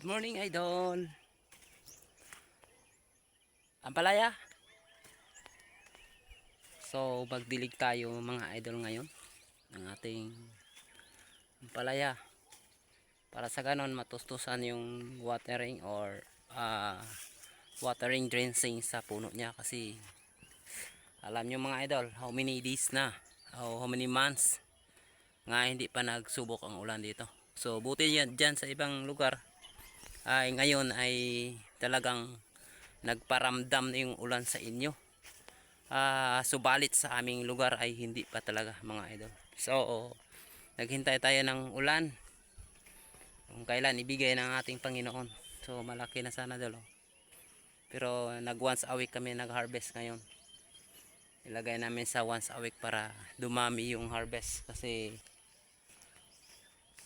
Good morning, idol. Ampalaya. So, magdilig tayo mga idol ngayon ng ating ampalaya. Para sa ganon matustusan yung watering or watering drenching sa puno niya kasi alam nyo mga idol, how many days na, how many months nga hindi pa nagsubok ang ulan dito. So, buti yan dyan sa ibang lugar ay ngayon ay talagang nagparamdam na yung ulan sa inyo. Subalit sa aming lugar ay hindi pa talaga mga idol. So naghintay tayo ng ulan kung kailan ibigay ng ating Panginoon. So malaki na sana dalo. Pero nag once a week kami nag harvest ngayon. Ilagay namin sa once a week para dumami yung harvest kasi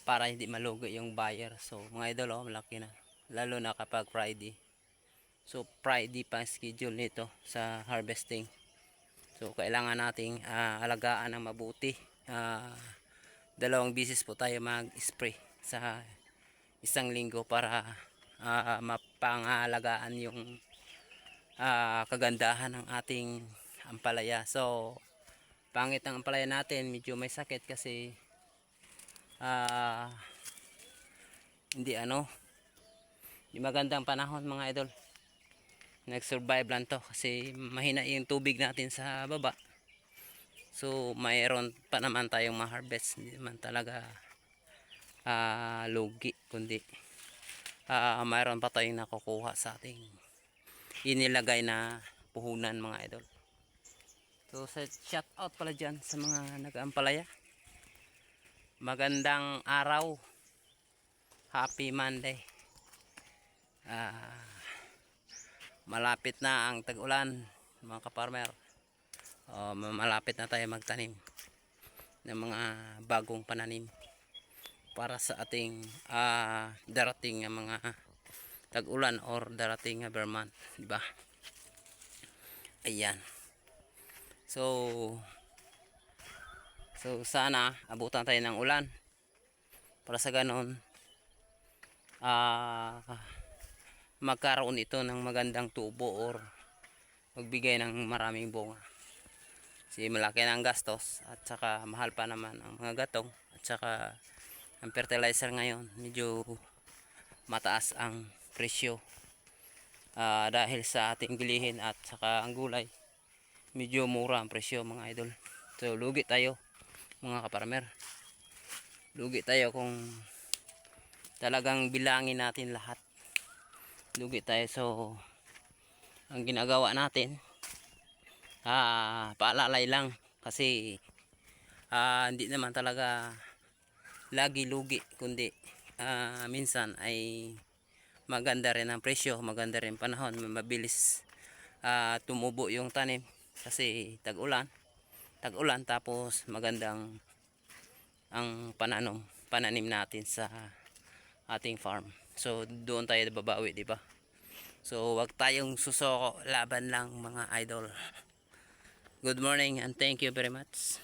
para hindi malugi yung buyer. So mga idol, malaki na, lalo na kapag Friday. So Friday pa schedule nito sa harvesting. So kailangan nating alagaan ng mabuti. 2 beses po tayo mag-spray sa isang linggo para mapangalagaan yung kagandahan ng ating ampalaya. So pangit ang ampalaya natin, medyo may sakit kasi hindi magandang panahon mga idol. Nag-survive lang to kasi mahina yung tubig natin sa baba. So mayroon pa naman tayong ma-harvest, hindi naman talaga lugi, kundi mayroon pa tayong nakukuha sa ating inilagay na puhunan mga idol. So shout out pala dyan sa mga nag-ampalaya. Magandang araw, happy Monday. Malapit na ang tag-ulan mga kaparmer. Malapit na tayo magtanim ng mga bagong pananim para sa ating darating nga mga tag-ulan or darating nga Vermont, di ba? Ayan. So sana abutan tayo ng ulan para sa ganon magkaroon ito ng magandang tubo or magbigay ng maraming bunga. Kasi malaki na ang gastos at saka mahal pa naman ang mga gatong at saka ang fertilizer ngayon medyo mataas ang presyo dahil sa ating bilihin at saka ang gulay medyo mura ang presyo mga idol. So lugi tayo mga kaparmer, lugi tayo kung talagang bilangin natin lahat, lugi tayo. So ang ginagawa natin paalalay lang kasi hindi naman talaga lagi lugi, kundi minsan ay maganda rin ang presyo, maganda rin panahon, mabilis tumubo yung tanim kasi tag-ulan tapos magandang ang pananim natin sa ating farm. So doon tayo babawi, di ba? So wag tayong susoko, laban lang mga idol. Good morning and thank you very much.